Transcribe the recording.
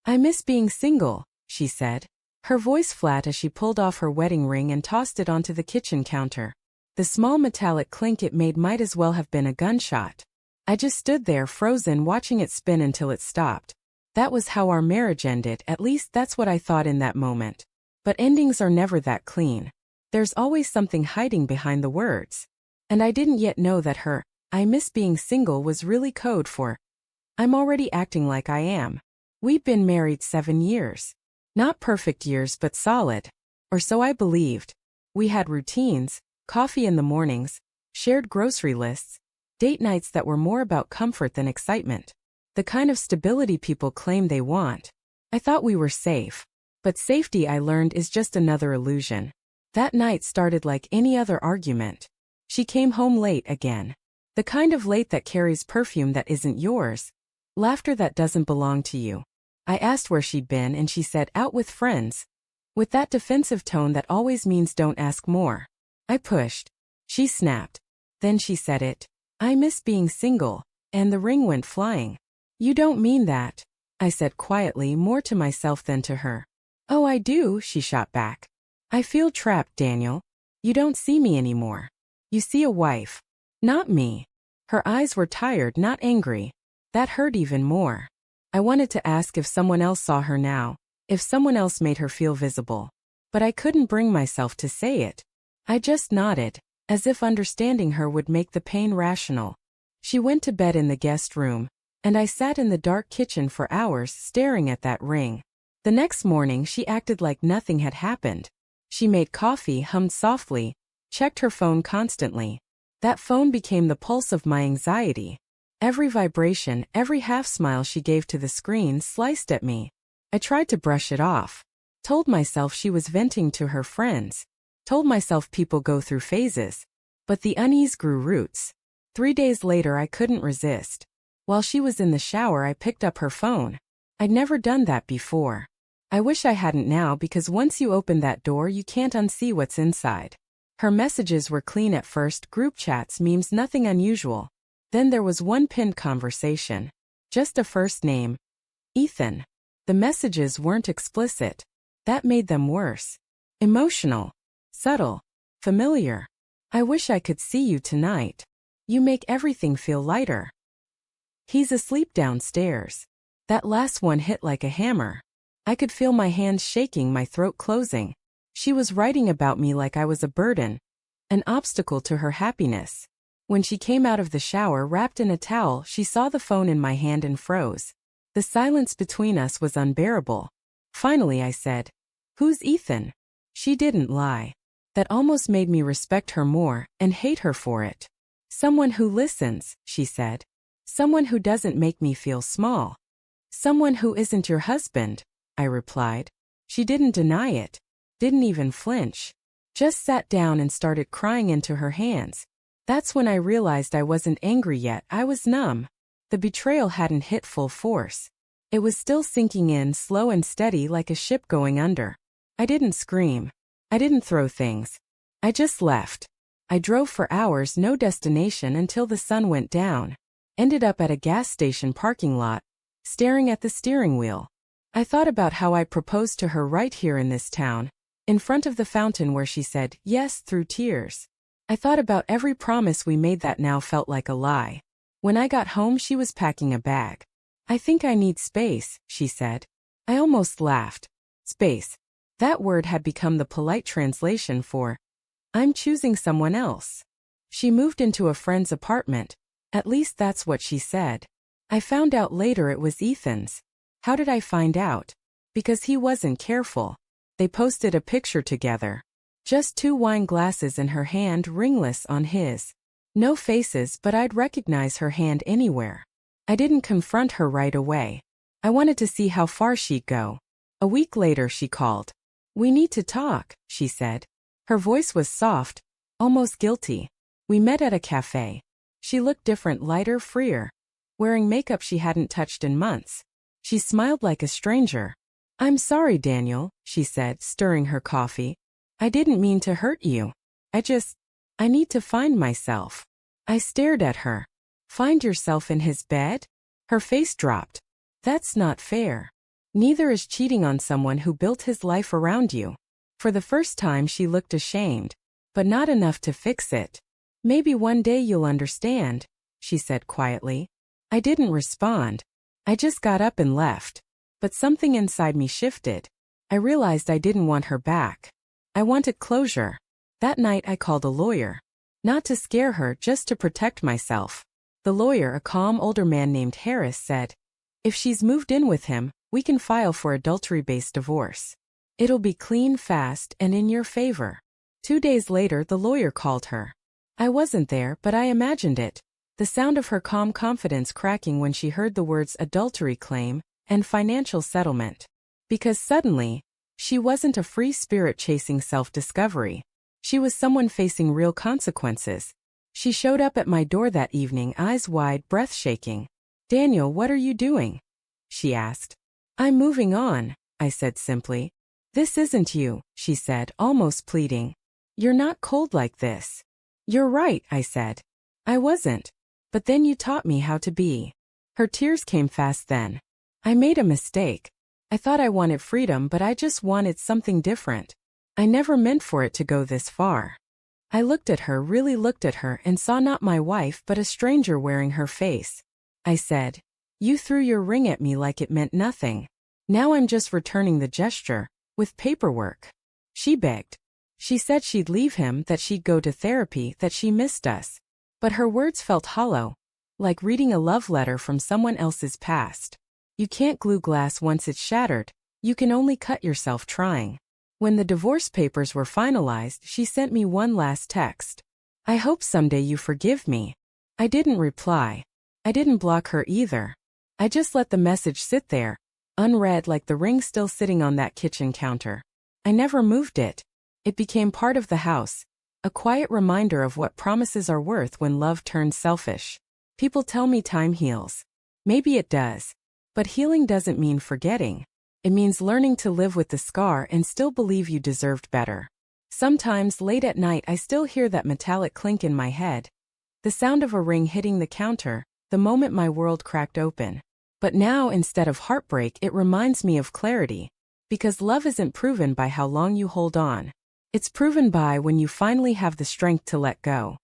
I miss being single, she said. Her voice flat as she pulled off her wedding ring and tossed it onto the kitchen counter. The small metallic clink it made might as well have been a gunshot. I just stood there frozen watching it spin until it stopped. That was how our marriage ended, at least that's what I thought in that moment. But endings are never that clean. There's always something hiding behind the words. And I didn't yet know that her, I miss being single was really code for, I'm already acting like I am. We'd been married 7 years. Not perfect years but solid. Or so I believed. We had routines, coffee in the mornings, shared grocery lists, date nights that were more about comfort than excitement. The kind of stability people claim they want. I thought we were safe. But safety, I learned, is just another illusion. That night started like any other argument. She came home late again. The kind of late that carries perfume that isn't yours. Laughter that doesn't belong to you. I asked where she'd been and she said out with friends. With that defensive tone that always means don't ask more. I pushed. She snapped. Then she said it. I miss being single. And the ring went flying. You don't mean that, I said quietly, more to myself than to her. Oh, I do, she shot back. I feel trapped, Daniel. You don't see me anymore. You see a wife. Not me. Her eyes were tired, not angry. That hurt even more. I wanted to ask if someone else saw her now, if someone else made her feel visible. But I couldn't bring myself to say it. I just nodded, as if understanding her would make the pain rational. She went to bed in the guest room, and I sat in the dark kitchen for hours staring at that ring. The next morning she acted like nothing had happened. She made coffee, hummed softly, checked her phone constantly. That phone became the pulse of my anxiety. Every vibration, every half-smile she gave to the screen sliced at me. I tried to brush it off. Told myself she was venting to her friends. Told myself people go through phases. But the unease grew roots. 3 days later I couldn't resist. While she was in the shower I picked up her phone. I'd never done that before. I wish I hadn't now, because once you open that door you can't unsee what's inside. Her messages were clean at first, group chats, memes, nothing unusual. Then there was one pinned conversation. Just a first name. Ethan. The messages weren't explicit. That made them worse. Emotional. Subtle. Familiar. I wish I could see you tonight. You make everything feel lighter. He's asleep downstairs. That last one hit like a hammer. I could feel my hands shaking, my throat closing. She was writing about me like I was a burden. An obstacle to her happiness. When she came out of the shower wrapped in a towel, she saw the phone in my hand and froze. The silence between us was unbearable. Finally I said, "Who's Ethan?" She didn't lie. That almost made me respect her more, and hate her for it. "Someone who listens," she said. "Someone who doesn't make me feel small." "Someone who isn't your husband," I replied. She didn't deny it. Didn't even flinch. Just sat down and started crying into her hands. That's when I realized I wasn't angry yet, I was numb. The betrayal hadn't hit full force. It was still sinking in, slow and steady, like a ship going under. I didn't scream. I didn't throw things. I just left. I drove for hours, no destination, until the sun went down. Ended up at a gas station parking lot, staring at the steering wheel. I thought about how I proposed to her right here in this town, in front of the fountain where she said yes through tears. I thought about every promise we made that now felt like a lie. When I got home she was packing a bag. "I think I need space," she said. I almost laughed. Space. That word had become the polite translation for, "I'm choosing someone else." She moved into a friend's apartment. At least that's what she said. I found out later it was Ethan's. How did I find out? Because he wasn't careful. They posted a picture together. Just 2 wine glasses in her hand, ringless on his. No faces, but I'd recognize her hand anywhere. I didn't confront her right away. I wanted to see how far she'd go. A week later she called. "We need to talk," she said. Her voice was soft, almost guilty. We met at a cafe. She looked different, lighter, freer. Wearing makeup she hadn't touched in months. She smiled like a stranger. "I'm sorry, Daniel," she said, stirring her coffee. "I didn't mean to hurt you. I need to find myself." I stared at her. "Find yourself in his bed?" Her face dropped. "That's not fair." Neither is cheating on someone who built his life around you. For the first time she looked ashamed, but not enough to fix it. Maybe one day you'll understand, she said quietly. I didn't respond. I just got up and left. But something inside me shifted. I realized I didn't want her back. I wanted closure. That night I called a lawyer. Not to scare her, just to protect myself. The lawyer, a calm older man named Harris, said, if she's moved in with him, we can file for adultery-based divorce. It'll be clean, fast, and in your favor. 2 days later the lawyer called her. I wasn't there, but I imagined it. The sound of her calm confidence cracking when she heard the words adultery claim and financial settlement. Because suddenly, she wasn't a free spirit chasing self-discovery. She was someone facing real consequences. She showed up at my door that evening, eyes wide, breath shaking. Daniel, what are you doing? She asked. I'm moving on, I said simply. This isn't you, she said, almost pleading. You're not cold like this. You're right, I said. I wasn't. But then you taught me how to be. Her tears came fast then. I made a mistake. I thought I wanted freedom, but I just wanted something different. I never meant for it to go this far. I looked at her, really looked at her, and saw not my wife but a stranger wearing her face. I said, you threw your ring at me like it meant nothing. Now I'm just returning the gesture, with paperwork. She begged. She said she'd leave him, that she'd go to therapy, that she missed us. But her words felt hollow, like reading a love letter from someone else's past. You can't glue glass once it's shattered, you can only cut yourself trying. When the divorce papers were finalized, she sent me one last text. I hope someday you forgive me. I didn't reply. I didn't block her either. I just let the message sit there, unread, like the ring still sitting on that kitchen counter. I never moved it. It became part of the house, a quiet reminder of what promises are worth when love turns selfish. People tell me time heals. Maybe it does. But healing doesn't mean forgetting. It means learning to live with the scar and still believe you deserved better. Sometimes late at night I still hear that metallic clink in my head. The sound of a ring hitting the counter, the moment my world cracked open. But now, instead of heartbreak, it reminds me of clarity. Because love isn't proven by how long you hold on. It's proven by when you finally have the strength to let go.